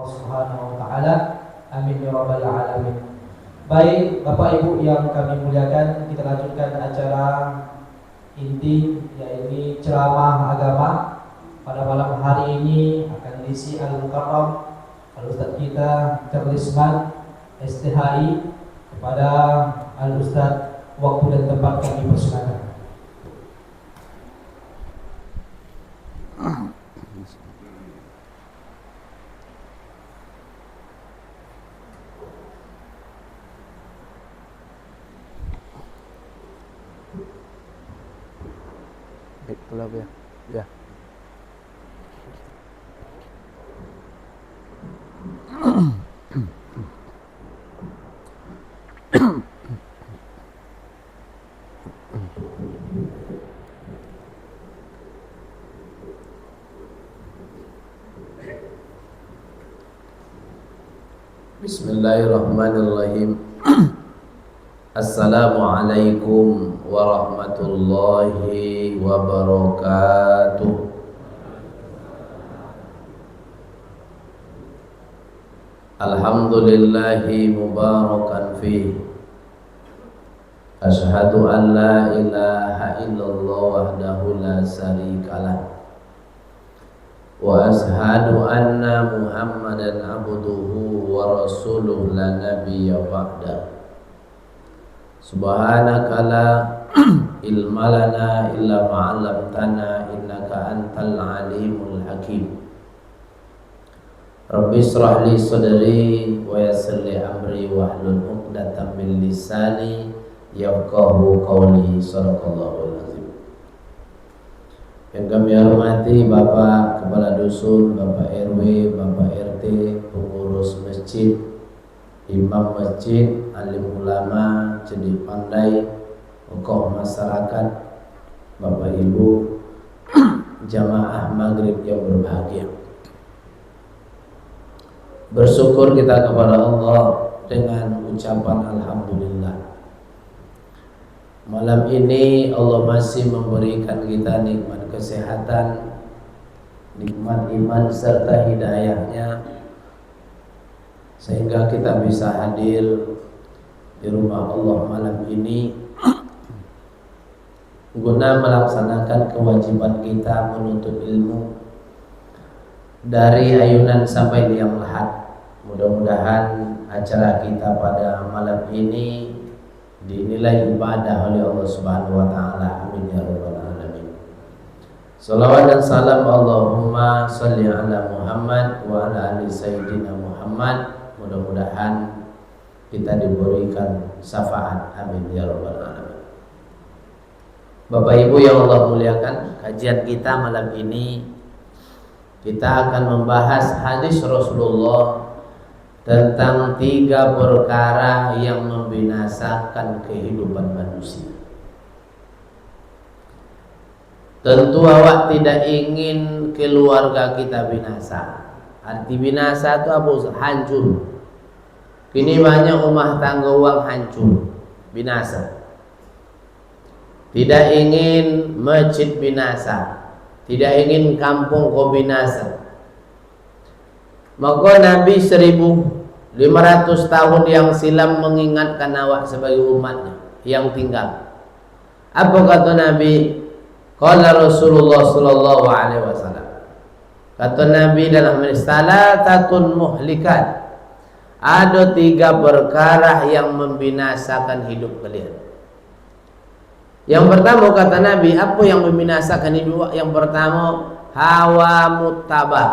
Subhanahu wa taala. Amin ya rabbal alamin. Baik, Bapak Ibu yang kami muliakan, kita lanjutkan acara inti, yaitu ceramah agama. Pada malam hari ini akan diisi Al-Mukarram Al-Ustadz kita Charlisman STHI. Kepada Al-Ustadz, waktu dan tempat kami persilakan. Itulah ya. Ya. Bismillahirrahmanirrahim. Assalamualaikum warahmatullahi wabarakatuh. Alhamdulillahi mubarakan fi. Asyhadu an la ilaha illallah wahdahu la syarikalah. Wa ashhadu anna Muhammadan abduhu wa rasuluh la nabiyya ba'da. Subhanaka la ilma lana illa ma 'allamtana innaka antal alimul hakim. Rabbi shrah li sadri wa yassir li amri wahlul 'uqdatam min lisani yafqahu qawli. Shadaqallahul azim. Yang kami hormati Bapak Kepala Dusun, Bapak RW, Bapak RT, pengurus masjid, imam masjid, alim ulama, cerdik pandai, tokoh masyarakat, Bapak Ibu, jamaah maghrib yang berbahagia. Bersyukur kita kepada Allah dengan ucapan alhamdulillah. Malam ini Allah masih memberikan kita nikmat kesehatan, nikmat iman serta hidayahnya, sehingga kita bisa hadir di rumah Allah malam ini guna melaksanakan kewajiban kita menuntut ilmu dari ayunan sampai liang lahat. Mudah-mudahan acara kita pada malam ini dinilai ibadah oleh Allah Subhanahu wa taala. Amin ya rabbal alamin. Salawat dan salam Allahumma shalli ala Muhammad wa ala ali sayyidina Muhammad. Mudah-mudahan kita diberikan syafaat. Amin ya rabbal alamin. Bapak Ibu yang Allah muliakan, kajian kita malam ini kita akan membahas hadis Rasulullah tentang 3 perkara yang membinasakan kehidupan manusia. Tentu awak tidak ingin keluarga kita binasa. Arti binasa itu apa? Hancur. Kini banyak rumah tangga uang hancur, binasa. Tidak ingin masjid binasa, tidak ingin kampung kau binasa. Maka Nabi 1500 tahun yang silam mengingatkan awak sebagai umatnya yang tinggal. Apa kata Nabi? Qala Rasulullah sallallahu alaihi wasallam. Kata Nabi dalam hadis, salatatun muhlikat. Ada 3 perkara yang membinasakan hidup kalian. Yang pertama kata Nabi, apa yang membinasakan hidup? Yang pertama, hawa muttabah.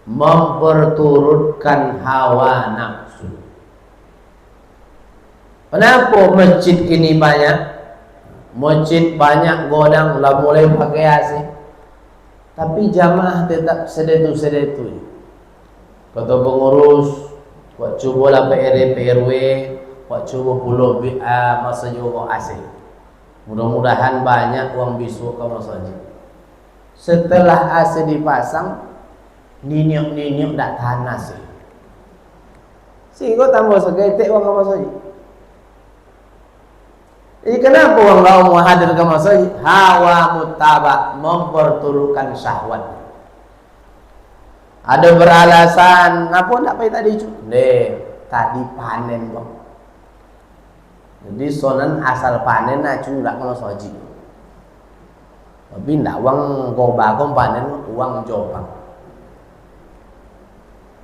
Memperturutkan hawa nafsu. Kenapa masjid kini banyak? Masjid banyak godang lah mulai pakai AC, tapi jamaah tetap sedetu-sedetu. Kata pengurus, buat coba lah PRW, buat coba pulau masa juga AC. Mudah-mudahan banyak uang bisu ke masjid. Setelah AC dipasang, niniuk dak tanas. Sehingga tambah segetek uang ke masjid. Jadi kenapa orang lain mau hadir ke masjid? Hawa muttaba, memperturutkan syahwat. Ada beralasan, apa nak pergi tadi cu? Tadi panen bang. Jadi sonan asal panen nak cu tak kena soji. Tapi ndak uang goba kom panen uang jopang.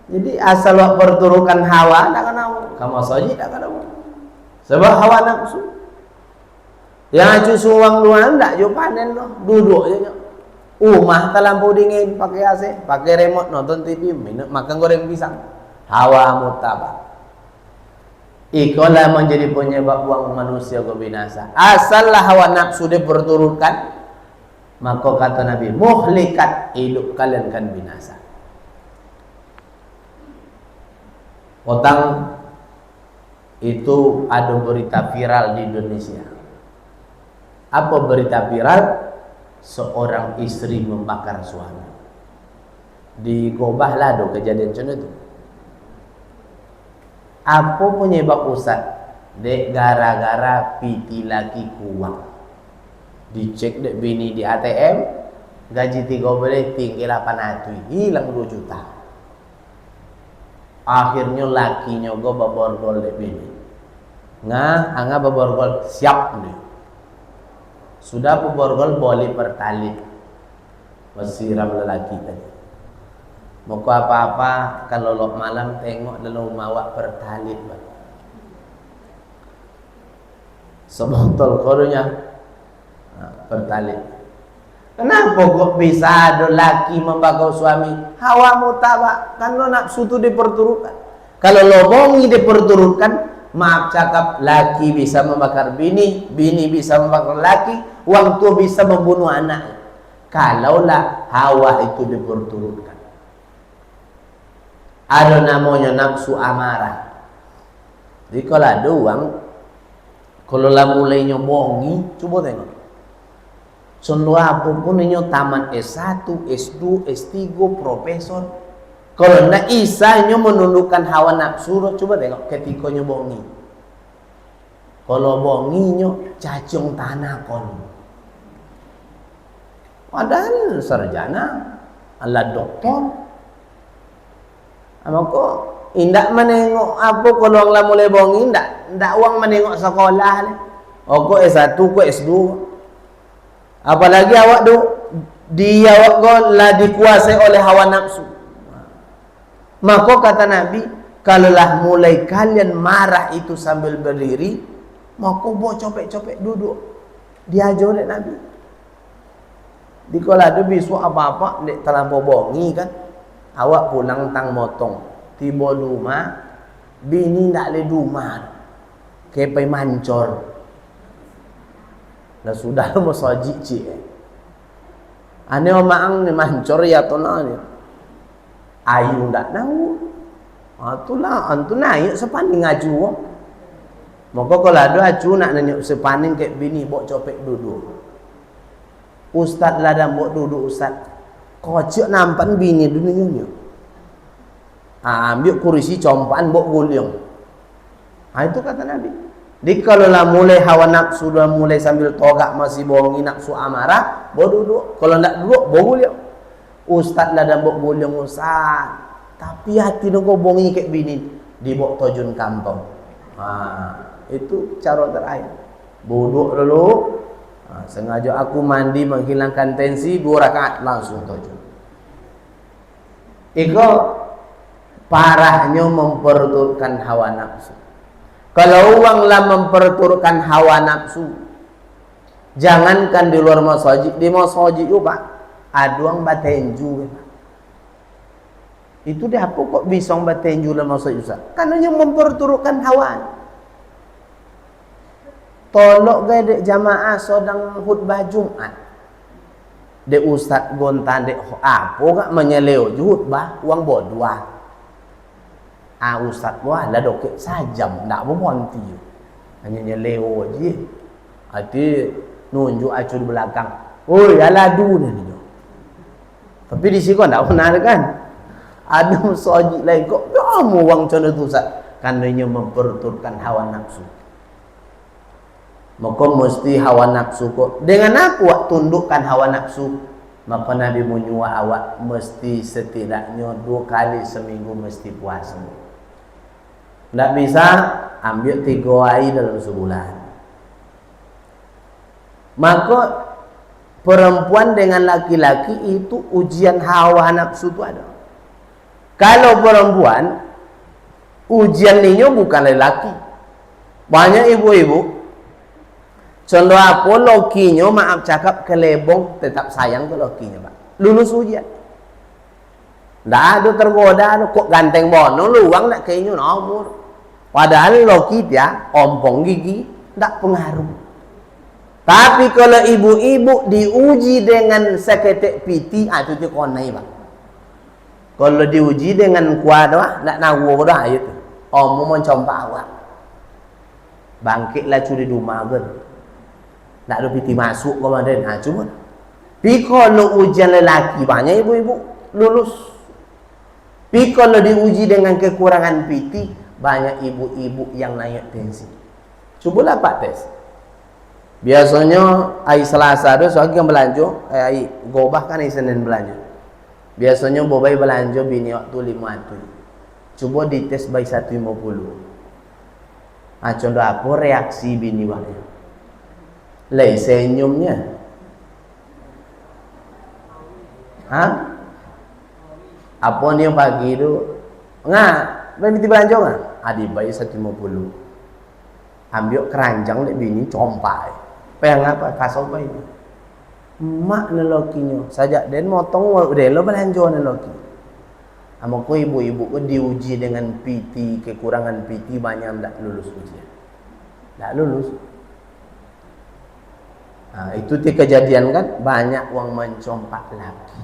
Jadi asal wak perturukan hawa tak kena kamu soji tak kena. Sebab hawa nafsu. Yang acu suang luan ndak jo panen loh, duduk je. Rumah terlampau dingin, pakai AC, pakai remote, nonton TV, makan goreng pisang. Hawa mutabak. Ikolah menjadi penyebab uang manusia ke binasa. Asallah hawa nafsu diperturutkan, maka kata Nabi, muhlikat, hidup kalian kan binasa. Otang itu ada berita viral di Indonesia. Apa berita viral? Seorang istri membakar suami. Di Gobah lah do kejadian macam itu. Apa penyebab Ustaz? Dek gara-gara piti laki kuang. Dicek dek bini di ATM, gaji 3 bulan tinggal 800, hilang 2 juta. Akhirnya lakinya go baborgol dek bini. Anga baborgol siap nih. Sudah peborgol boleh bertalit mesiram lelaki tadi. Mau apa-apa kalau lok malam tengok dalam mawak bertalit. Sebotol korunya bertalit. Kenapa kok bisa ada laki membakar suami? Hawa mutabak, kan lo nafsu itu diperturutkan. Kalau lo bongi diperturutkan, maaf cakap, laki bisa membakar bini, bini bisa membakar laki, wang tua bisa membunuh anak. Kalaulah hawa itu diperturutkan. Ada namanya nafsu amarah. Jadi kalau ada uang, kalau lah mulainya bongi, coba tengok. Contoh apapun ini tamat S1, S2, S3, profesor. Kalau nak isanya menundukkan hawa nafsu, coba tengok ketikanya bongi. Kalau bonginya cacing tanah kon. Padahal sarjana, ala doktor. Maka indak menengok apa kalau orang mulai bongi, indak uang menengok sekolah le. Kok S1, kok S2. Apalagi awak tu dia awak kau lah dikuasai oleh hawa nafsu. Maka kata Nabi, kalaulah mulai kalian marah itu sambil berdiri, maka buat copek-copek duduk. Diajar oleh Nabi. Di kalau ada besok apa-apa dek terlampau bongi kan, awak pulang tang motong, tiba rumah, bini tak le rumah, kepai mancor. Dah sudah mau sajik cik. Ane omang ni mancor ya tona ni. Ayu ndak tahu. Itulah antu naik sepaning aju. Maka kalau ada aju nak nanya sepaning ke bini bok copek duduk. Ustaz lah dah bok duduk ustaz. Kocok nampak bini dunia. Ambil kursi compan bok guliang. Itu kata Nabi. Jadi kalau lah mulai hawa nafsu dah mulai sambil togak masih bohongi nafsu amarah, bawa duduk. Kalau tak duduk, bawa guliang. Ustaz lah dah bawa guliang ustaz. Tapi hati nak bohongi kayak bini, dibawa tojun kampung. Itu cara terakhir. Duduk dulu. Sengaja aku mandi menghilangkan tensi 2 rakaat langsung tojun. Itu parahnya memperturutkan hawa nafsu. Kalau uanglah memperturutkan hawa nafsu, jangankan di luar masjid, di masjid juga ada orang batenju. Itu dia apa kok bisa batenju dalam masjid Ustaz? Karena yang memperturutkan hawa. Tolok gede jamaah sedang khutbah Jumat. De Ustaz gontan de apa gak menyeleo khutbah uang bodua. Ustaz wah lah dokek sajam tak berhenti. Hanya nyeleo je. Hati nunjuk acu di belakang. Oi, aladu ni. Tapi di sini kau tak pernah kan? Ada masjid lain kok kamu wang contoh tu Ustaz. Karena memperturutkan hawa nafsu. Maka mesti hawa nafsu kok. Dengan apa tundukkan hawa nafsu? Maka Nabi menyuruh awak mesti setidaknya 2 kali seminggu mesti puasa. Tak bisa ambil 3 hari dalam sebulan. Maka perempuan dengan laki-laki itu ujian hawa nafsu itu ada. Kalau perempuan ujian ninyo bukan lelaki. Banyak ibu-ibu contoh apa lokinya maaf cakap kelebong tetap sayang ke lokinya, Pak. Lulus ujian. Ndak ada tergoda kok ganteng bono luang nak kayaknya nomor. Padahal loki dia ompong gigi ndak pengaruh. Tapi kalau ibu-ibu diuji dengan seketek piti, itu tu konai, Pak. Kalau diuji dengan kuat dah, nak nawo dah itu. Omu mencompak awak. Bangkitlah curi rumah kan. Tak ada piti masuk ke mana. Cuma. Tapi kalau ujian lelaki banyak ibu-ibu lulus. Tapi kalau diuji dengan kekurangan piti, banyak ibu-ibu yang naik tensi. Cubalah Pak tes. Biasanya hari Selasa tu soal yang belanja, hari Gobah kan hari Senin belanja. Biasanya bobai belanja bini waktu 500. Cuba dites by 150. Contoh apa reaksi bini waktu? Lai senyumnya. Apa ni yang pagi tu? Bini belanja ngah? Adi by 150. Ambil keranjang dek bini compai. Pengen apa? Kasau bayi. Mak nelokinya. Sajak den motong den lo belanja neloki. Amaku ibu-ibu ku diuji dengan PT, kekurangan PT banyak tak lulus ujian. Tak lulus. Itu kejadian kan banyak uang mencompak laki.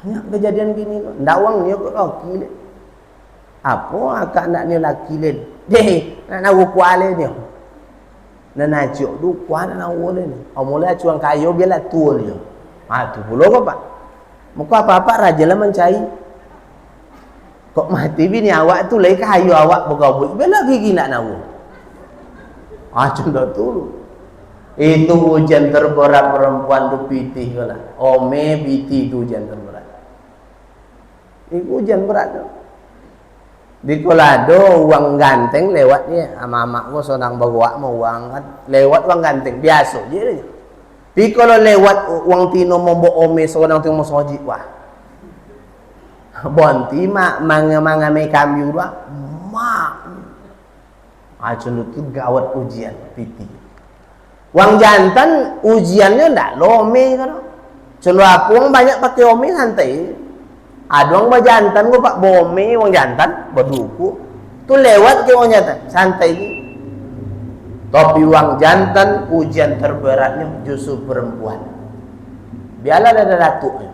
Banyak kejadian gini. Ndak uang ni kok laki le. Apa akak nak ni laki le? Deh, nak nawu kuale ni. Nak najuk tu kuat nak nawu le ni. Mula cuang kayu biarlah tua dia. Tu pula kau Pak. Muka apa-apa raja lah mencari. Kok mati bini awak tu lagi kayu awak bergabut. Biarlah gigi nak nawu. Contoh tu. Itu ujian terberat perempuan tu pitih lah. Ome pitih tu ujian terberat. Itu ujian berat tu. Di Kolado uang ganteng lewatnya sama mak gua seorang bawa mau uang kan lewat uang ganteng biasa je. Tapi kalau lewat uang tino mombo ome seorang tu mau soji wah. Bonti mak manga me kambing dua mak. Acun itu gawat ujian piti. Uang jantan ujiannya ndak lome kan. Contoh aku uang banyak pakai ome santai. Ada orang berjantan gua Pak bome orang jantan berduku tu lewat ke orang jantan santai ni. Tapi orang jantan ujian terberatnya justru perempuan. Biarlah ada datuknya.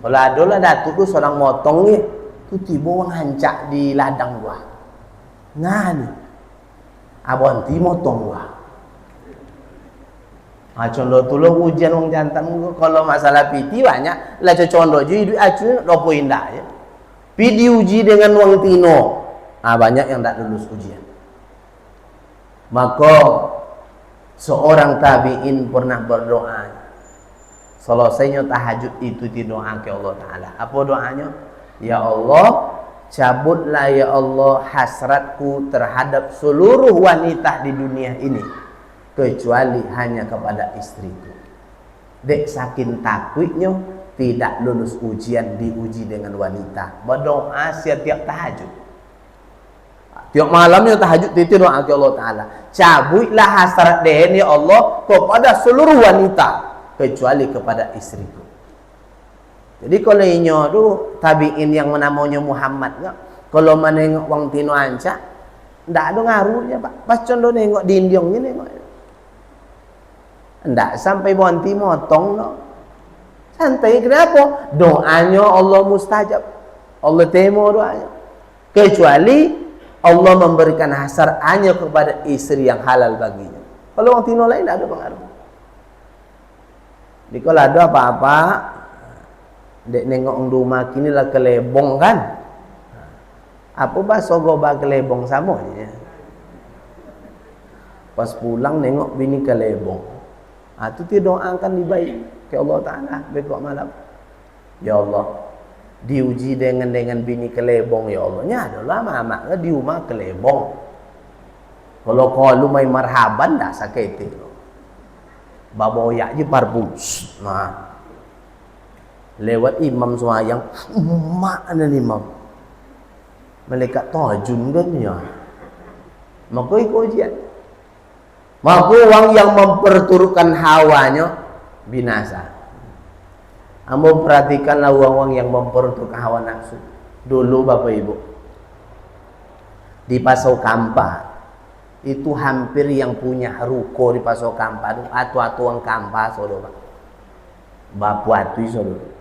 Kalau ada lah datuk tu seorang motong ni tu tiba orang hancak di ladang gua. Ngani. Abang ti motong gua. Contoh tu lo ujian orang jantan kalau masalah piti banyak lah contoh je hidup acu lopo indah ya. Pi diuji dengan wang tino. Banyak yang tak lulus ujian. Maka seorang tabi'in pernah berdoa. Selesainya tahajud itu didoa ke Allah Ta'ala. Apa doanya? Ya Allah, cabutlah ya Allah hasratku terhadap seluruh wanita di dunia ini. Kecuali hanya kepada istriku. Dek saking takutnya tidak lulus ujian diuji dengan wanita. Berdoa setiap tahajud. Tiap malamnya tahajud itu doa ke Allah Ta'ala. Cabutlah hasrat dehen ya Allah kepada seluruh wanita kecuali kepada istriku. Jadi kalau inyo tu tabi'in yang namanya Muhammad kalau menengok wang tino anca ndak ada ngaruhnya Pak. Pas contoh nengok dindiong ni nengok. Ndak sampai bonti motong no. Santai kenapa? Doanya Allah mustajab. Allah terima doanya. Kecuali Allah memberikan hasar hanya kepada istri yang halal baginya. Kalau orang tino lain tak ada pengaruh. Jadi kalau ada apa-apa dek nengok rumah kini lah kelebong kan. Apa bahasa goba kelebong sama je. Pas pulang nengok bini kelebong. Tu dia doakan dibaik ke Allah Ta'ala besok malam. Ya Allah, diuji dengan bini kelebong ya Allah. Nya adalah mamak di rumah kelebong. Kalau lu main marhaban dah sakit itu. Baboyak je parfum. Nah. Lewat imam sembahyang, mak ada imam. Malaikat tajun kan ya. Maka ikut ujian. Maka orang yang memperturutkan hawanya binasa. Amba perhatikanlah orang-orang yang memperturutkan hawa nafsu. Dulu Bapak Ibu, di Pasau Kampa itu hampir yang punya ruko di Pasau Kampa atu-atu orang Kampa saudara. Bapu atu saudara.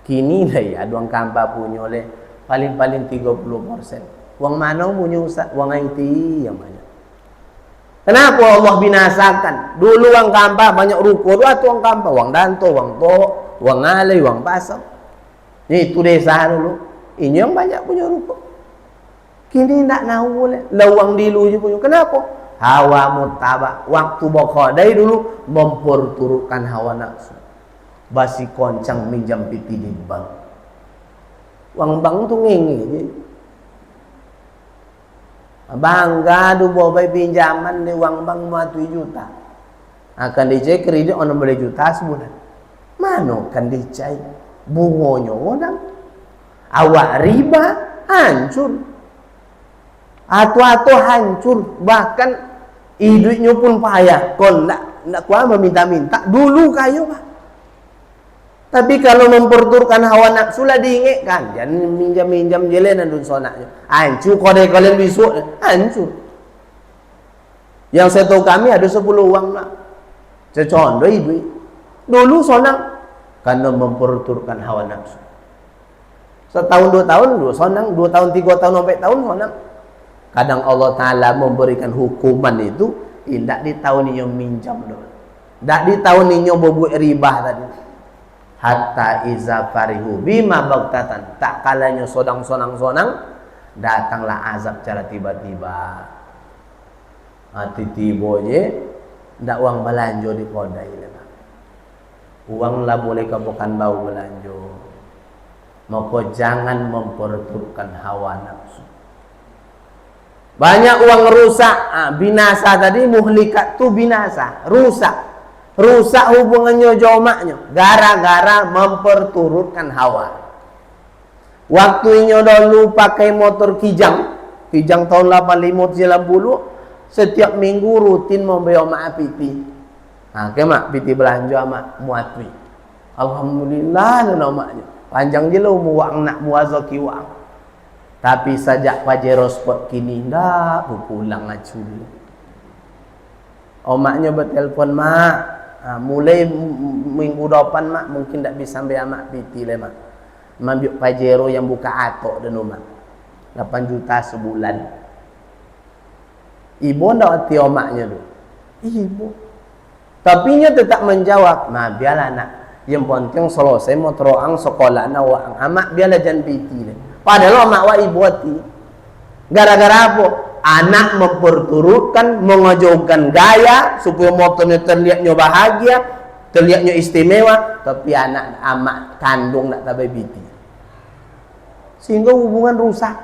Kini lah ya orang Kampa punya oleh paling-paling 30%. Wang mana punya Ustaz? Wang IT yang banyak. Kenapa Allah binasakan? Dulu wang Kampa banyak ruko, atu wang Kampa, wang Danto, wang To, wang Alai, wang Pasau. Itu desa dulu. Ini yang banyak punya ruko. Kini tak tahu boleh. Lawang dilu je punya. Kenapa? Hawa mutabak. Waktu bokhodai dulu memperturutkan hawa nafsu. Basi koncang minjam piti di bank. Wang bank tu ngengi je. Bangga tu bawa pinjaman di wang bank 2 juta. Akan dicek kredit 16 juta sebulan. Mana kan dicek bunganya orang. Awak riba hancur. Atu-atu hancur. Bahkan hidupnya pun payah. Kalau nak kuat meminta-minta. Dulu kayu Pak. Tapi kalau memperturutkan hawa nafsu lah diingatkan. Jangan minjam-minjam jelenan dun sonaknya. Hancur kode kalian besok. Hancur. Yang saya tahu kami ada 10 uang nak. Contoh ibu. Dulu sonang. Karena memperturutkan hawa nafsu. Setahun 2 tahun sonang. 2 tahun 3 tahun 4 tahun sonang. Kadang Allah Ta'ala memberikan hukuman itu. Tidak di tahun ini minjam. Tidak di tahun ini berbuat riba tadi. Hatta iza farihu bima baghtatan, tak kalanya sonang-sonang datanglah azab cara tiba-tiba. Tiba je ndak uang belanja di kodai lah. Uang lah boleh bukan bau belanja. Maka jangan memperturutkan hawa nafsu. Banyak uang rusak, binasa tadi muhlikat tu binasa, rusak. Rusak hubungannya jauh maknya gara-gara memperturutkan hawa. Waktunya dulu pakai motor kijang tahun 85-90, setiap minggu rutin membawa mak piti. Ke mak piti belanja mak muatwi. Alhamdulillah dan maknya. Panjang je lah uang nak muazaki wang. Tapi sejak Pajero Sport kini ndak pulang acu. Omaknya bertelpon mak. Mulai minggu depan mak mungkin tak bisa ambil mak piti le mak. Ambil Pajero yang buka atok dan mak. 8 juta sebulan. Ibu ndak hati omaknya tu. Ibu. Tapi nya tetap menjawab, "Ma biarlah nak. Yang penting selesai mau teroang sekolah na wa amak biarlah jangan piti le." Padahal mak wa ibu hati. Gara-gara apa? Anak memperturutkan, mengajukan gaya supaya motornya terlihatnya bahagia, terlihatnya istimewa, tapi anak amak kandung nak tabai biti. Sehingga hubungan rusak.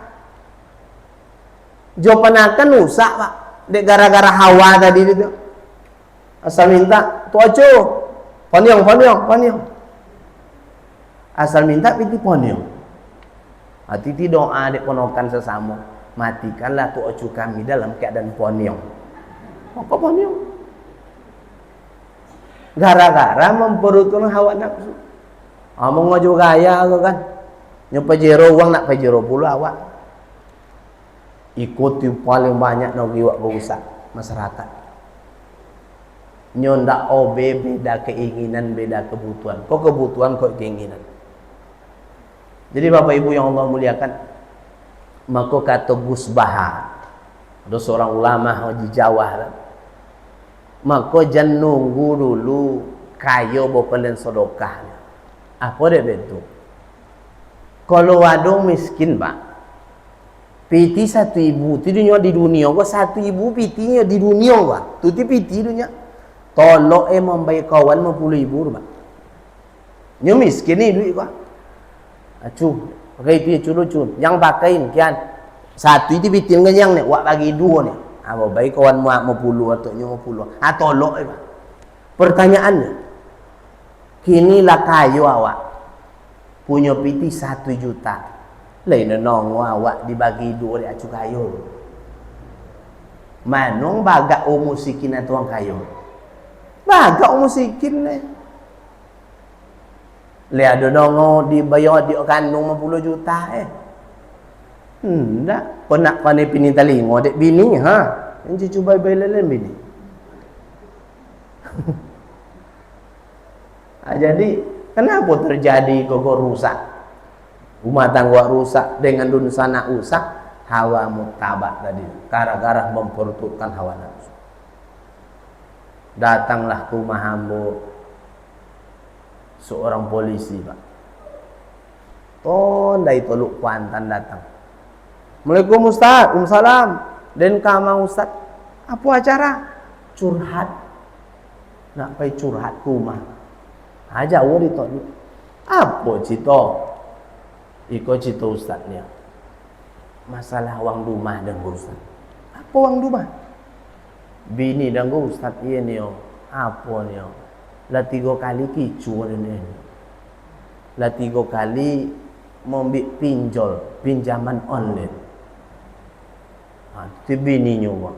Jawapan akan rusak Pak. Dek gara-gara hawa tadi itu. Asal minta, tu aco. Ponyong. Asal minta piti ponyong. Hati doa dek ponokan sesama. Matikanlah tu ocu kami dalam keadaan ponyong. Apa ponyong? Gara-gara memperutkan hawa nafsu. Mau ngaju gaya kan? Nyo Pajero uang nak Pajero puluh awak. Ikuti paling banyak nak giwak berusak masyarakat. Nyo ndak obe beda keinginan, beda kebutuhan. Kok kebutuhan kok keinginan. Jadi Bapak Ibu yang Allah muliakan, maka kata Gus Baha, ada seorang ulama Haji Jawa, maka jangan nunggu dulu kayo bokalen sedekahnya. Apa dia betul? Kalau ada miskin Pak, piti 1.000 ti dunia di dunia, kok 1.000 pitinya di dunia Pak. Tu ti piti dunia. Tolok membayar kawan 50,000 Pak. Nyo miskin ni duit kau. Acu, pakai itu lucu. Yang pakain kian. Satu itu bitin kenyang ni, wak bagi dua ni. Apa baik kawan muak 50 atau nyo 50. Tolok Pak. Pertanyaannya, kinilah kayu awak punya piti 1 juta. Lain nong awak dibagi dua dia acu kayu. Manong bagak musikin atau orang kayu. Bagak musikin ni. Lihat ada nong dibayar dia kandung 50 juta Tak. Kau nak pandai pini telinga dek bini ha. Yang cuba bayar bini. Jadi kenapa terjadi kok rusak? Rumah tangga rusak dengan dunia sana rusak, hawa muktabak tadi. Gara-gara memperuntukkan hawa nafsu. Datanglah ke rumah hamba seorang polisi, Pak. Dari Teluk Kuantan datang. Assalamualaikum Ustaz, Waalaikumsalam. Dan kamu Ustaz, apa acara? Curhat. Nak pergi curhat ke rumah. Jauh di Teluk. Apa cerita? Ikut cerita Ustaz ni. Masalah wang rumah dan Ustaz. Apa wang rumah? Bini dan Ustaz ni apa ni? Lah 3 kali kicu ni. Lah 3 kali membik pinjaman online. Tu bini nyo.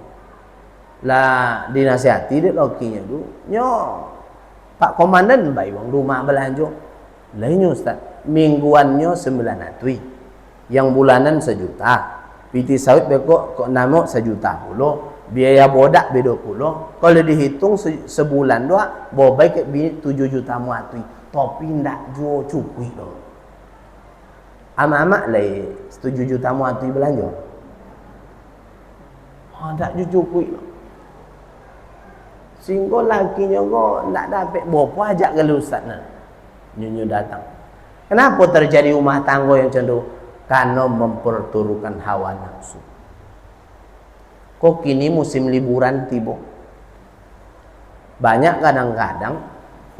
Lah dinasihati dia lakinya tu. Nyo Pak Komandan baik wang rumah belanja. Lainnya Ustaz, mingguannya 900. Yang bulanan 1 juta. Piti sawit bekok kok namo 1 juta pula. Biaya bodak beda pula. Kalau dihitung sebulan doa, bobai ke 7 juta muatui. Tapi ndak jual cukup doh. Ama-ama lai 7 juta muatui belanja. Ndak cukup doh. Sehingga lakinya kok ndak dapat berapa ajak ke Ustaz nah. Nyo datang. Kenapa terjadi rumah tangga yang cenderung? Karena memperturutkan hawa nafsu. Kok kini musim liburan tiba. Banyak kadang-kadang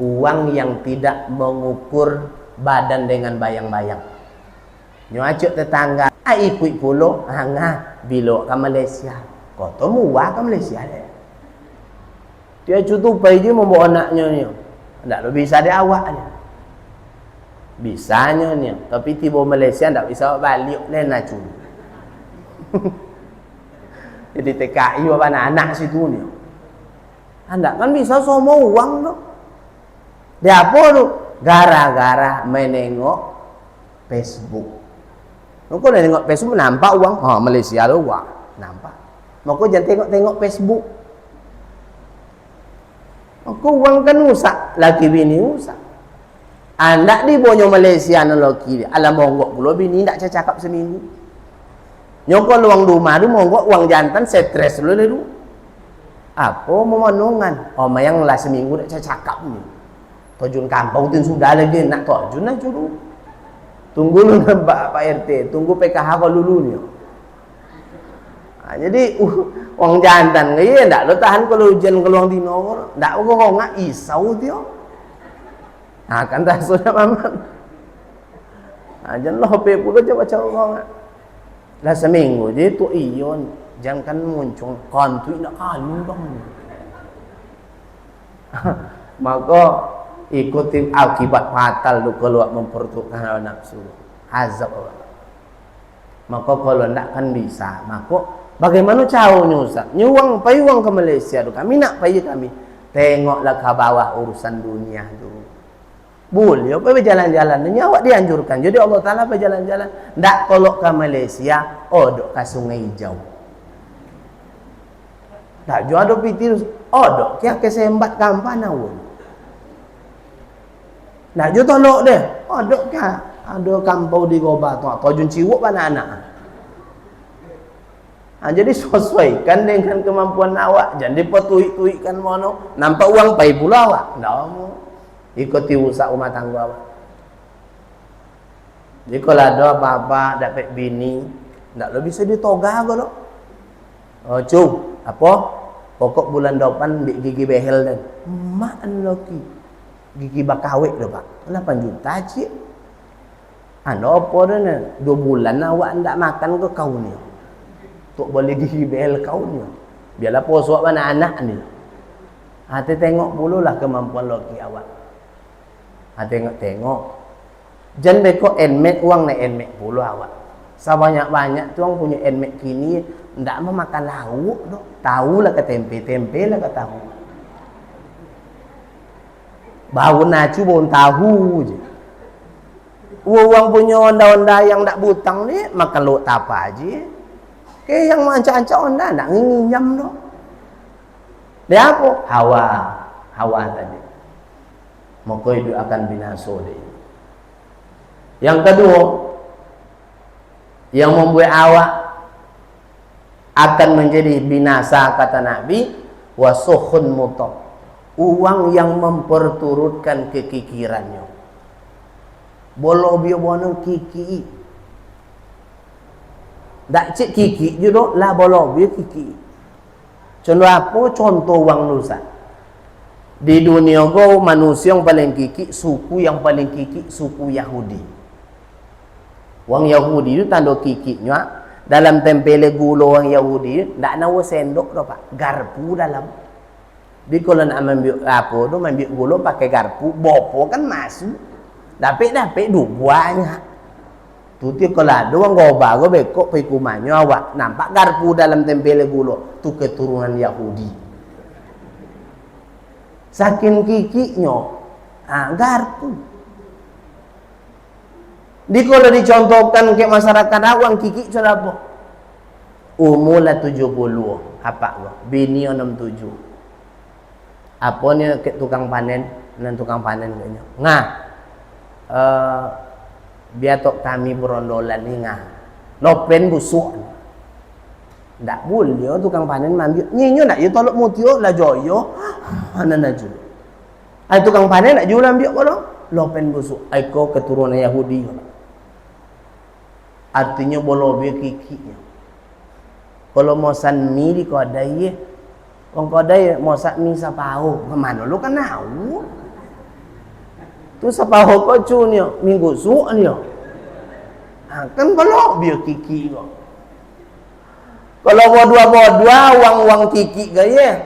uang yang tidak mengukur badan dengan bayang-bayang. Nyo acuk tetangga, ikut pulo, ngah bilo ke Malaysia. Kau tu muah ke Malaysia deh. Dia cutupai dia membawa anaknya ni. Tak bisa dia awak dia. Bisanya ni, tapi tiba Malaysia tak bisa balik lain nak curi. Jadi TKI apa anak situ ni. Anda kan bisa semua uang tu. Dia apa tu? Gara-gara menengok Facebook. Kau dah tengok Facebook nampak uang. Malaysia tu uang nampak. Maka jangan tengok-tengok Facebook. Maka uang kan rusak, laki bini rusak. Anak di bonyo Malaysia na laki dia. Alam monggok pula bini tak cakap seminggu. Nyokol uang rumah tu monggok uang jantan stres dulu dulu. Apa memanungan? Mayang lah seminggu tak cakap ni. Tojun kampung tu sudah lagi nak tojun lah juru. Tunggu lu nampak Pak RT, tunggu PKH kau dulu ni. Jadi uang jantan ni ndak lo tahan kalau hujan keluang dino, ndak kau ngak isau dia. Kan tak sudah maman. Jangan lo pe pula coba kau ngak. Lah seminggu je tu ion jangan muncul kontu nak kalu dong. Maka ikuti akibat fatal lu keluar memperuntukkan hawa nafsu. Azab Allah. Maka kalau ndak kan bisa, maka bagaimana caranya Ustaz? Nyuang payuang ke Malaysia tu kami nak payah kami. Tengoklah ke bawah urusan dunia tu. Boleh apa berjalan-jalan. Ini awak dianjurkan. Jadi Allah Taala berjalan-jalan. Ndak tolok ke Malaysia, dok ke Sungai Hijau. Ndak jual ada piti, dok kia kesembat kampan awak. Ndak jual tolok deh. Dok kia ada kampau di Goba tu. Tojun ciwuk mana anak. Jadi sesuaikan dengan kemampuan awak. Jangan dipetuik-tuikkan mono. Nampak uang pai pula awak. Ndak. Ikuti usaha rumah tangga awak. Jadi kalau ada apa-apa dapat bini, ndak lo bisa ditoga ke lo. Cung, apa? Pokok bulan depan ambil gigi behel dan mak laki gigi bakawik dah pak 8 juta cik. Anda apa dah ni 2 bulan awak tak makan ke kau ni tok boleh gigi behel kau ni biarlah posok mana anak ni. Hati tengok pululah kemampuan laki awak. Tengok jangan beko enmet uang naik enmet puluh awak sebanyak-banyak tu orang punya enmet kini ndak mau makan lauk tu tahu lah ke tempe lah ke tahu bau nacu bau tahu je. Uang punya onda-onda yang ndak butang ni makan lauk tapa aje ke yang macam-macam onda ndak nginyam tu dia apa hawa tadi maka itu akan binasa dia. Yang kedua yang membuat awak akan menjadi binasa kata Nabi wasukhun mutab uang yang memperturutkan kekikirannya bolo bio bono kiki dak cik kiki judo lah bolo bio kiki contoh apa contoh uang nusa di dunia go manusia yang paling kiki suku yang paling kiki suku Yahudi. Wang Yahudi itu tanda kikinya dalam tempele gula orang Yahudi ndak nawa sendok dah pak garpu dalam. Di kalau nak ambil apa tu ambil gula pakai garpu bopo kan masuk. Dapat du banyak. Tu dia kalau ada orang goba go bekok pai kumanyo awak nampak garpu dalam tempele gula tu keturunan Yahudi. Saking kikinya garpu di kalau dicontohkan ke masyarakat awam kiki sudah apa umur lah 70 apa gua bini 67 apa ni ke tukang panen dan tukang panen kayaknya biar tok kami berondolan ni lopen busuk ndak boleh tukang panen ambil nyinyo nak yo tolok mutio lah joyo ana naju ai tukang panen nak jual ambil kalau lopen busuk ai ko keturunan Yahudi artinya bolo be kikinya kalau mosan mi di kodai wong kodai mosak mi sapao ke mana lu kan tahu tu sapao ko cunyo minggu su'nyo kan bolo be kiki kok kalau bodua uang kiki gaya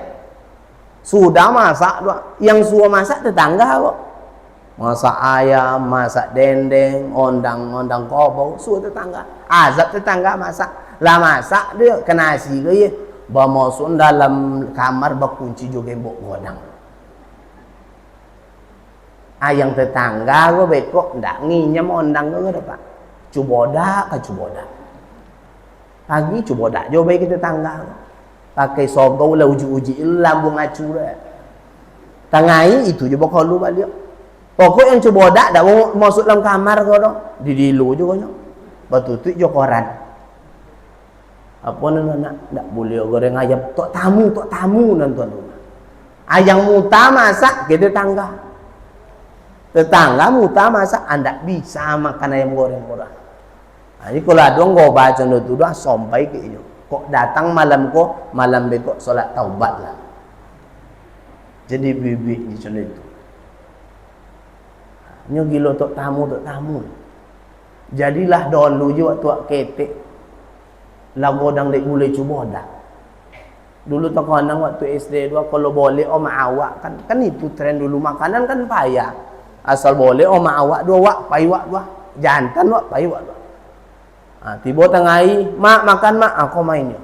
sudah masak dua yang suah masak tetangga kok masak ayam masak dendeng ondang kobau suah tetangga azab tetangga masak lah masak dia kena nasi gaya bawa masuk dalam kamar berkunci juga gembok godang yang tetangga kok bekok ndak nginyam ondang ke pak cuboda pagi coba dak jauh baik kita tangga pakai sogau lah uji lambung acu dah tangai itu je bakal lu balik pokok yang coba dak mau masuk dalam kamar kau dong di dilu juga nya batu tu jo koran apa nak ndak boleh goreng ayam tok tamu nonton rumah ayang muta masak kita tangga tetangga muta masak anda bisa makan ayam goreng murah. Jadi kalau ada orang go baca tu dah sampai ke itu. Kok datang malam bekok solat taubat lah. Jadi bibi di sana itu. Nyo gilo tok tamu. Jadilah dulu je waktu ketek. Lagu dang dek boleh cuba dah. Dulu tak konang waktu SD 2 kalau boleh oma awak kan itu tren dulu makanan kan payah. Asal boleh oma awak 2 wak pai wak 2. Jantan wak pai wak 2. Tiba tengah mak makan mak aku mainnya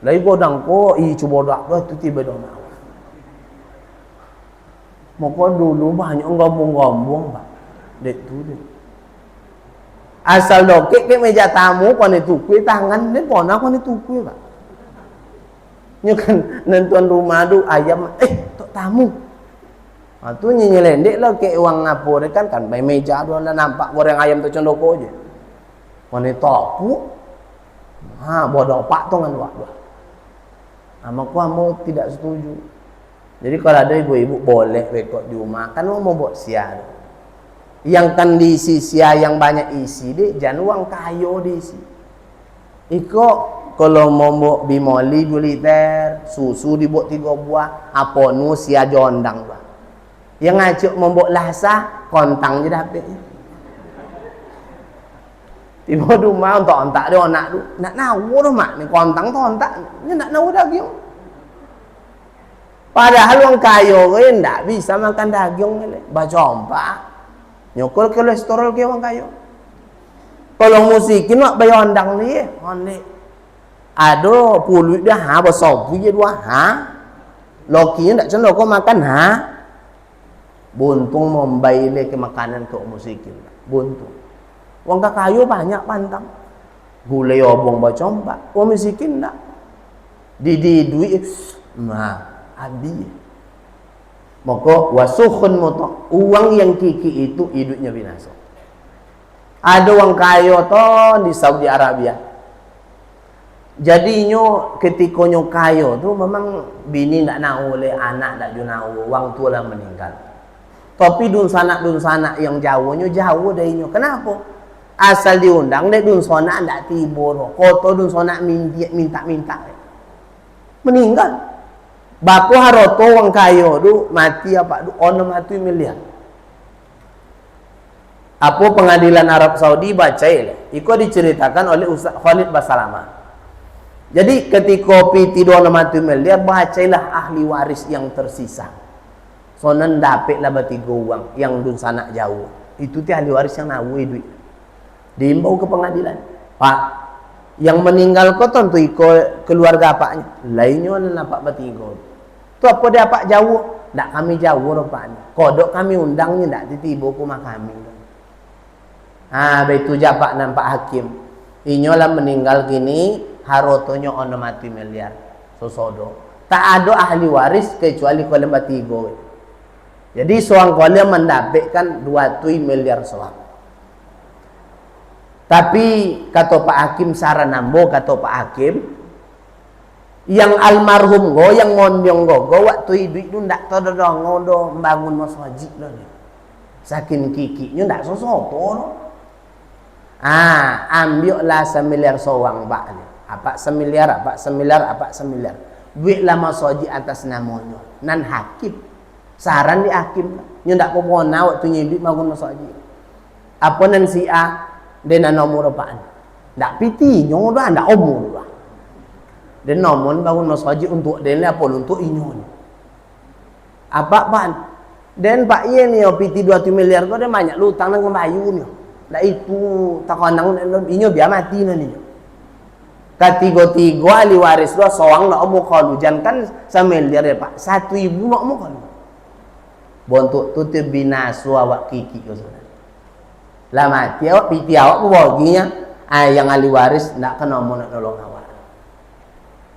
lagi godang ko cuba dak tu tiba dong mak moko dulu banyak gombong pak dek tu dek asal dokek ke meja tamu kon itu kui tangan ni pon aku ni tukui pak nyo kan nentuan rumah du ayam tok tamu tu nyelendek lah ke uang ngapur kan by meja do nampak goreng ayam tu condoko je wanita pu bodoh pak tu kan wak aku mau tidak setuju jadi kalau ada ibu-ibu boleh bekok di rumah kan mau buat sia yang kan diisi sia yang banyak isi deh jangan uang kayo diisi iko kalau mau buat bimoli 2 liter, susu dibuat 3 buah, apa nu sia jondang bah. Yang ngajak membuat lasa, kontang je dapat. Tiba rumah untuk ontak dia nak tu, nak nawu tu mak ni kontang tu ontak, ni nak nawu daging. Padahal orang kaya ke ndak bisa makan daging ni. Baca ompak. Nyokol kolesterol ke orang kaya. Kalau musikin nak bayar ondang ni, onde. Ada pulut dia ha besar je dua ha. Lokinya ndak cendok kau makan ha. Buntung membai le ke makanan ke musikin. Buntung. Wong kaya banyak pantang. Gulai obong baca ompak. Wong miskin ndak. Di duit habis. Maka wasukhun mutak, uang yang kiki itu hidupnya binasa. Ada orang kaya tu di Saudi Arabia. Jadinya ketika nyo kaya tu memang bini ndak nak oleh, anak ndak nak wang tua lah meninggal. Tapi dun sanak yang jauh dari nyo. Kenapa? Asal diundang dek dun sanak ndak tiba. Koto dun sanak minta. Meninggal. Baku haroto wang kayo tu mati apa tu ono mati miliar. Apa pengadilan Arab Saudi baca ile. Iko diceritakan oleh Ustaz Khalid Basalama. Jadi ketika piti ono mati miliar bacailah ahli waris yang tersisa. Sonen dapet lah batigo uang yang dun sanak jauh. Itu ti ahli waris yang nawu duit. Diimbau ke pengadilan. Pak, yang meninggal kau tentu iko keluarga apanya. Lainnya nampak batigo. Tu apa dia pak jauh? Tak kami jauh rupanya. Kodok kami undangnya tak ditiba rumah kami. Begitu je pak nampak hakim. Inyolah meninggal gini, harotonya ono mati miliar. Sosodo. Tak ada ahli waris kecuali kalau batigo. Jadi seorang kalau mendapatkan 2 miliar soang. Tapi kata Pak Hakim saran nambo kata Pak Hakim, yang almarhum go yang mondiong go waktu hidup itu ndak tahu dong ngodo bangun masjid lo ni saking kikinya ndak sosoto lo. Ambil lah 1 miliar sawang pak ni apa 1 miliar duit lah masjid atas namanya nan hakim saran di hakim nyo ndak popona waktu hidup bangun masjid apa nan si A dan nomor apaan ndak piti nyo dah ndak umur lah. Dan nomor bangun masjid untuk dia apa untuk inyo ni. Apa pan? Dan pak ye ni piti 2 miliar kau dia banyak lutang nang bayu ni. Dah itu takonang inyo biar mati ni. Katigo ahli waris lo soang nak omo kalu jangan 1 miliar ya pak. 1.000 nak omo kalu. Bontuk tu te binasu awak kiki kau saudara. Lah mati awak piti awak baginya yang ahli waris ndak kena omo nak nolong awak.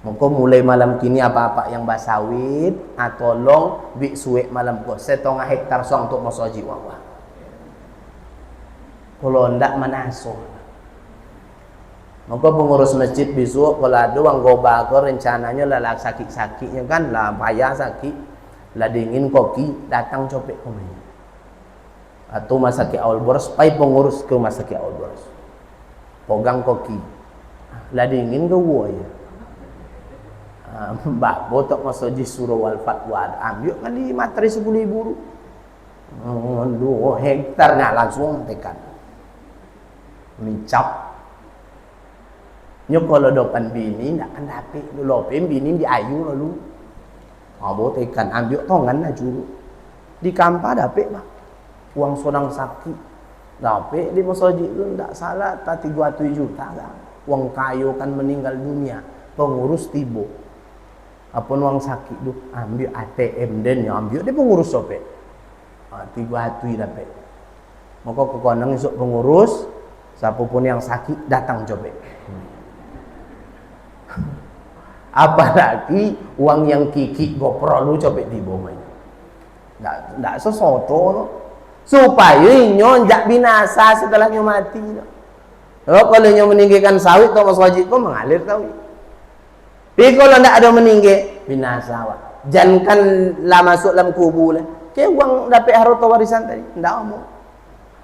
Maka mulai malam kini apa-apa yang basawit tolong bik suek malam ko 1,5 hektar song untuk masjid wawa. Kalau ndak manaso. Maka pengurus masjid besok kalau ada wang goba ko rencananya lah sakit-sakitnya kan lah payah sakit lah dingin koki datang copek ke mana. Atau masakit awal boros pai pengurus ke masakit awal boros. Pegang koki. Lah dingin ke wo ya. Mbak botok masjid suruh wal fatwa ambil kan di materi 10.000 2 hektar nak langsung tekan micap nyok kalau depan bini nak kan dapat lu lopem bini di ayu lalu abo tekan ambil tongan lah juru di kampa dapat bah uang sonang sakit dapat di masjid itu tak salah tak 37 juta kan uang kayu kan meninggal dunia pengurus tibo apa uang sakit tu ambil ATM dan ambil dia pengurus sopek 3 hati dapat maka kekonang esok pengurus siapapun yang sakit datang copek apalagi uang yang kiki GoPro lu copek di bawah ndak sesoto no. Supaya nyo jak binasa setelah nyo mati no. Kalau nyo meninggikan sawit atau masjid kau mengalir sawit. Tapi kalau tidak ada meninggal, binasa awak. Jangan lah masuk dalam kubur lah. Kaya uang dapat harta warisan tadi. Tidak mau.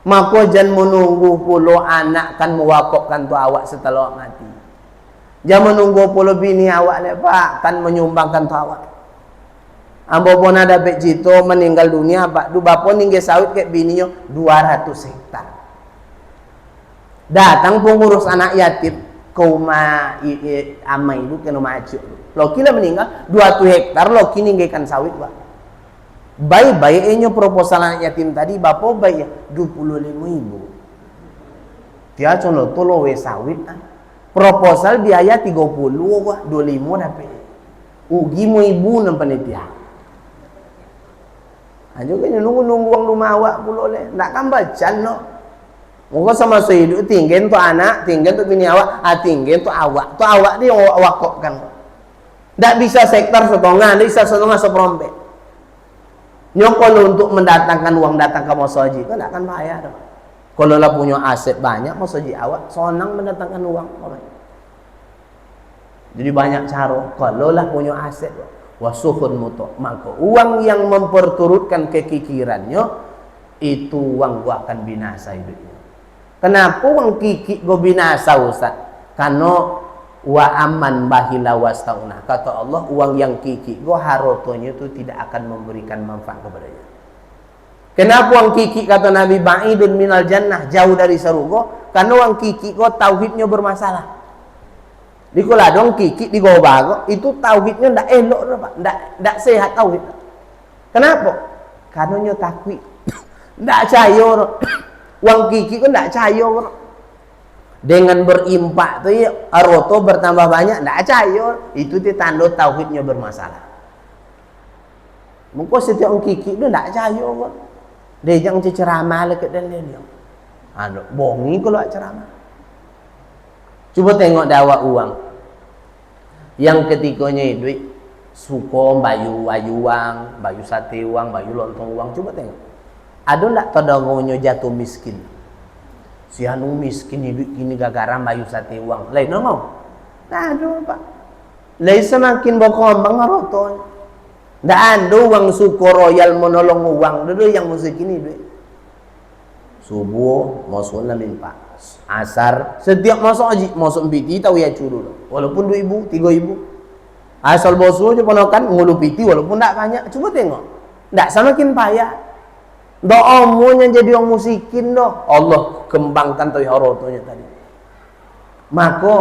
Maka jangan menunggu puluh anak kan mewakafkan tu awak setelah awak mati. Jangan menunggu puluh bini awak le pak, kan menyumbangkan tu awak. Ambo pun ada bek cito meninggal dunia pak, du bapo ninggal sawit ke bininya 200 hektar. Datang pengurus anak yatim ke rumah amai itu ke rumah acuk. Loki lah meninggal 200 hektar, Loki ninggalkan sawit pak. Baik-baiknya proposal anak yatim tadi, bapo baik ya 25.000. Dia contoh tolo we sawit ah. Proposal biaya 30 wah 25 dapat. Ugi mu ibu nan panitia. Ajo kan nunggu wang rumah awak pula le. Nak kan bacan no. Muka sama hidup tinggal tu anak, tinggal tu bini awak, tinggal tu awak. Tu awak dia awak kokkan. Tak bisa sektor setengah, tak bisa setengah seperempat. Nyokol untuk mendatangkan uang datang ke mosoji, kan tak akan bayar. Kalau lah punya aset banyak, mosoji awak sonang mendatangkan uang. Jadi banyak cara. Kalau lah punya aset, wasuhun mutok, maka uang yang memperturutkan kekikirannya itu uang gua akan binasa hidupnya. Kenapa uang kiki gua binasa Ustaz? Karena wa aman bahila wastaunah, kata Allah, uang yang kiki gua harotonya itu tidak akan memberikan manfaat kepadanya. Kenapa uang kiki kata Nabi ba'idun minal jannah, jauh dari surga? Karena uang kiki gua tauhidnya bermasalah. Di koladong kiki di gobago itu tauhidnya ndak elok pak, ndak sehat tauhid. Kenapa? Karena nyo takwi, ndak cayo. Uang kiki kan ndak cayo. Dengan berimpak tu ya, aroto bertambah banyak ndak cayo. Itu tanda tauhidnya bermasalah. Mungkin setiap orang kiki tu ndak cayo. Dia jangan ceramah leket dan dia. Aduh, bongi kalau ceramah. Cuba tengok dakwah uang. Yang ketikanya duit suko, bayu uang, bayu sate uang, bayu lontong uang. Coba tengok. Ada ndak todangonyo jatuh miskin? Si anu miskin hidup kini gagaran bayu sate uang. Lain no mau? Nah, ada pak. Lain semakin berkembang roton. Ndak ada uang suko royal menolong uang. Dulu yang musik ini duit. Subuh masuk limpa. Asar setiap masuk haji masuk piti tahu ya curu walaupun 2.000 3.000 asal bosu aja ponokan ngulu piti walaupun tak banyak. Coba tengok tak semakin payah doamu yang jadi orang musikin doh Allah kembangkan tuh harotonya tadi. Maka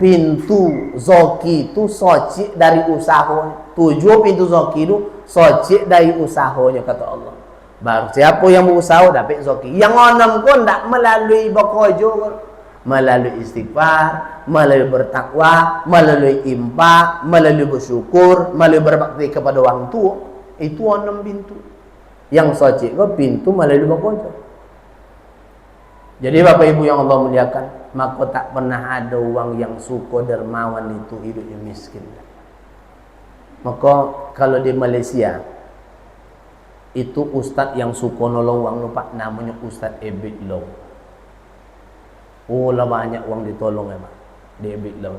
pintu zoki itu soci dari usaha. 7 pintu zoki itu soci dari usahanya kata Allah. Baru siapa yang berusaha dapat zoki. Yang enam pun tak melalui bekojo, melalui istighfar, melalui bertakwa, melalui impak, melalui bersyukur, melalui berbakti kepada orang tua. Itu 6 pintu. Yang soci ko pintu melalui bekojo. Jadi Bapak Ibu yang Allah muliakan, maka tak pernah ada uang yang suko dermawan itu hidupnya miskin. Maka kalau di Malaysia itu ustaz yang suka nolong uang lupa namanya Ustaz Ebit Law. Oh lah banyak uang ditolong ya pak di Ebit Law.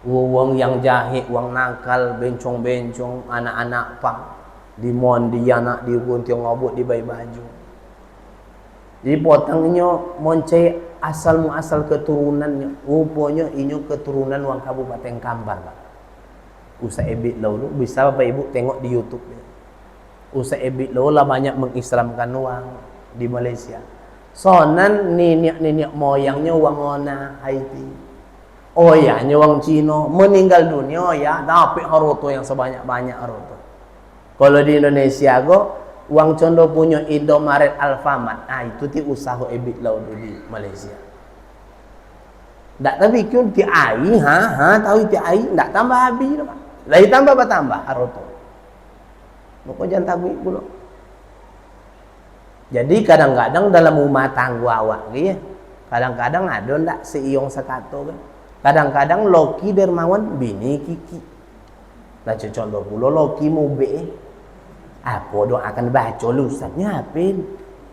Uang yang jahit, uang nakal, bencong-bencong, anak-anak pak di mon di anak di gunting ngobot di bayi baju. Jadi potongnya monce asal muasal keturunannya. Rupanya ini keturunan uang Kabupaten Kambar pak. Ustaz Ebit Law lu bisa Bapak Ibu tengok di YouTube ya. Ustaz Ebit Law lah banyak mengislamkan uang di Malaysia. Sonan nenek moyangnya uang ona Haiti. Oh ya, uang Cina meninggal dunia oh ya, dapat haroto yang sebanyak-banyak haroto. Kalau di Indonesia go uang condo punya Indomaret Alfamart. Ah itu ti usaha Ebit Law di Malaysia. Tak tapi kun ti ai tahu ti ai tak tambah habis dah. Lagi tambah bertambah haroto. Maka jangan takut pula. Jadi kadang-kadang dalam rumah tangga awak ya, kadang-kadang ada ndak seiong sekato kan. Kadang-kadang Loki dermawan bini kiki. Lah contoh pula Loki mau be. Apa dong akan baca lu Ustaznya apin?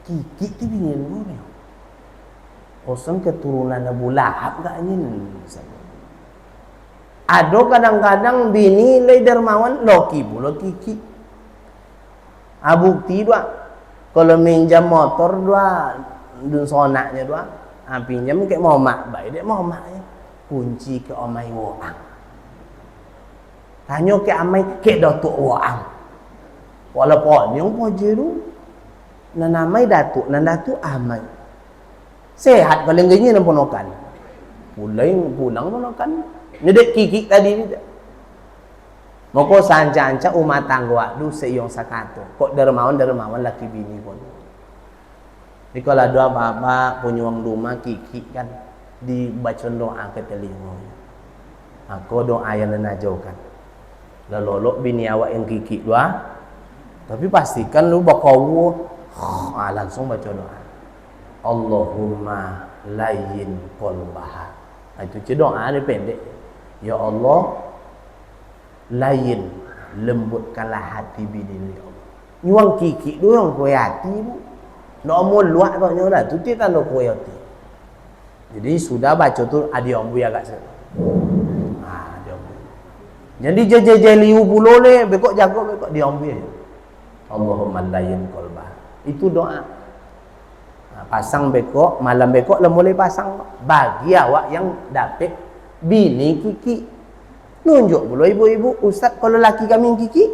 Kiki tu bini lu ni. Kosong keturunan Abu Lahab gak nyin. Ada kadang-kadang bini le dermawan Loki pula kiki. Bukti dua kalau minjam motor dua dun sonaknya dua pinjam kayak momak baik dek momaknya kunci ke omai woang. Tanya ke amai ke datuk woang. Walaupun yang poje tu nan amai datuk amai. Sehat kalau gini nan ponokan. Pulang ponokan. Ni dek kiki tadi ni. Moko sanca-anca umat tangga du seyong sakato. Kok dermawan laki bini pun. Ni kalau ada apa-apa punyuang rumah kiki kan dibaca doa ke telinga. Aku doa yang najaukan. Lalu bini awak yang kiki doa. Tapi pastikan lu bakawu langsung baca doa. Allahumma layyin qalbaha. Itu doa ni pendek. Ya Allah, lain lembutkanlah hati bini ni. Nyuang kiki tu yang kuat hati tu. Nak mau luak kau nyolah tu dia tak nak kuat hati. Jadi sudah baca tu ada yang buaya kat sana. Dia buaya. Jadi jeli pulo le bekok jago bekok dia buaya. Allahumma lain qalbah. Itu doa. Pasang bekok, malam bekok lah mulai pasang bagi awak yang dapat bini kiki. Nunjuk pula ibu-ibu, ustaz kalau laki kami kiki,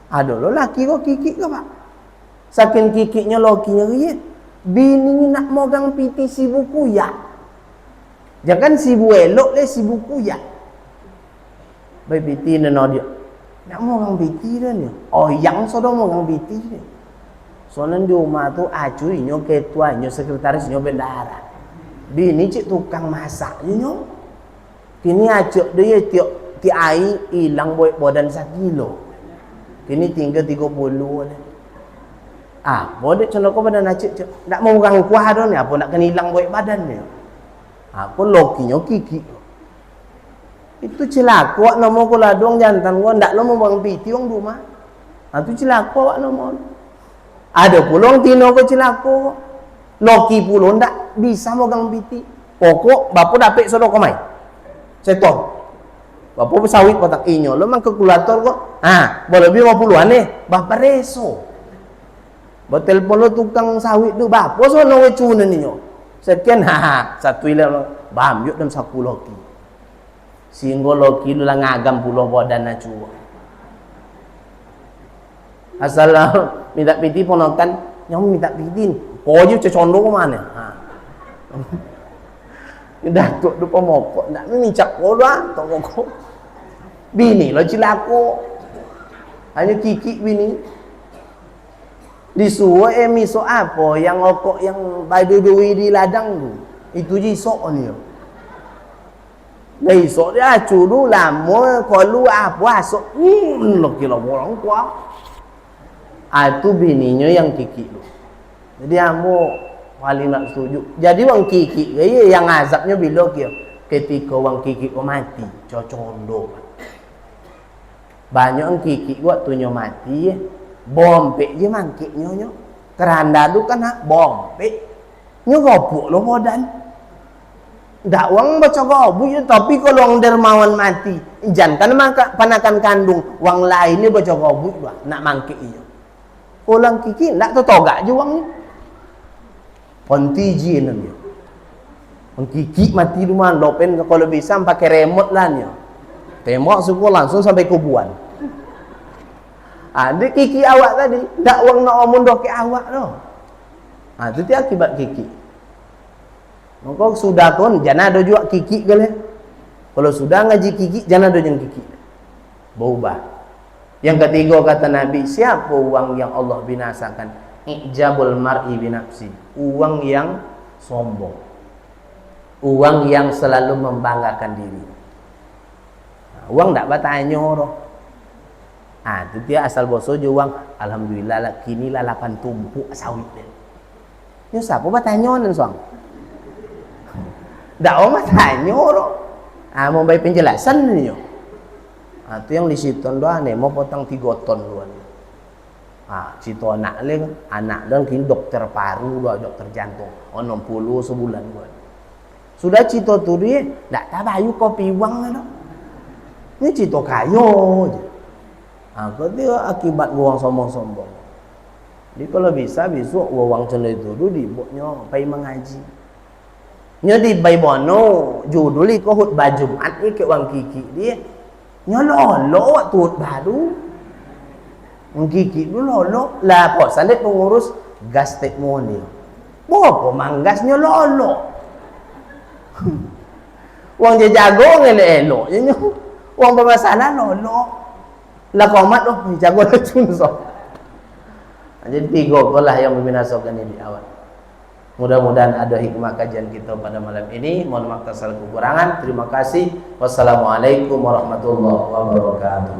ada lo laki kok kiki ke pak? Saking kikinya lakinya riet, bini nak mogang piti si buku ya. Jangan si bu elok le si buku ya. Baik piti neno dia, nak mogang piti dah ni. Oh yang sudah mogang piti ni. Soalnya di rumah tu acuinyo ketuanya sekretarisnya bendahara. Bini cik tukang masak nyo. Kini acuk dia ti air hilang badan 1 kilo. Kini tinggal 30 le. Bodek contoh ko badan acuk cuk. Nak mau orang kuah dah ni apa nak kena hilang badan ni. Apa lokinya kiki. Itu celaka awak nama ko ladong jantan ko ndak lo mau bang piti wong rumah. Tu celaka awak nama. Ada pulong tino ko celaka. Loki pulong ndak bisa mogang piti. Pokok bapa dapat sodok ko mai. Seton. Bapa pesawit kotak inyo lo mang kalkulator kok. Boleh lebih 50-an ni. Bapa reso. Ba telpon lo tukang sawit tu bapa sono we cuna ninyo. Sekian satu ilang bam yuk dan 10 loki. Singgo loki lu lang ngagam pulo badan na cuwa. Asal minta piti ponokan nyong minta piti. Koju cecondo ko mana? Datuk tu pemokok nak mincak ko doang tongko. Bini lo cilako. Hanya kiki bini. Disuruh miso apa yang okok yang badu-dui di ladang tu. Itu je sok ni. Dari sok dia acu dulu lama kalau apa sok lo kilo orang kuah. Itu bininya yang kiki tu. Jadi amo paling nak setuju. Jadi wang kiki yang azabnya bila kia ketika wang kiki ko mati, cocondo. Banyak wang kiki waktu nyo mati bompek je mangkik nyo. Keranda tu kan bompek. Nyo gopuk lo badan. Ndak wang baca gobuk tapi kalau wang dermawan mati, jangan panakan kandung, wang lain ni baca gobuk nak mangkik nyo. Orang kiki ndak tetogak je wang ni. Pontiji namanya. Kiki mati rumah lopen kalau bisa pakai remote lah ni. Tembak suku langsung sampai kubuan. Ada kiki awak tadi, ndak wang nak omong doke awak tu. Itu dia akibat kiki. Maka sudah kon jangan ada juga kiki kali. Kalau sudah ngaji kiki jangan ada yang kiki. Berubah. Yang ketiga kata Nabi, siapa uang yang Allah binasakan? Ijabul mar'i binafsi. Uang yang sombong. Uang yang selalu membanggakan diri. Uang tak bertanya orang. Itu dia asal boso je uang. Alhamdulillah lah, kini lah 8 tumpuk sawit dia. Ni siapa bertanya nan suang? Tak orang bertanya orang. Mau bagi penjelasan ni. Itu yang di situ doa ni mau potong 3 ton luan. Cito anak le anak dan kini dokter paru doa dokter jantung. 60 sebulan buat. Sudah cito tu dia tak tahu kopi wang lah. Ni cito kayo je. Kau dia akibat uang sombong-sombong. Jadi kalau bisa besok uang cenderung itu dibuatnya pergi mengaji. Nyo di Baibono judul ko khutbah Jumat ni ke wang kiki dia. Nyo lolo waktu khutbah tu. Wang kiki tu lolo. Lah po sandet pengurus gas testimoni. Bopo manggas nyo lolo. Wang dia jago ngelo-elo. Nyo wang pemasanan lolo. Lah komat oh jago le cunso. Jadi tiga lah yang membinasakan ini di awal. Mudah-mudahan ada hikmah kajian kita pada malam ini. Mohon maaf atas kekurangan. Terima kasih. Wassalamualaikum warahmatullahi wabarakatuh.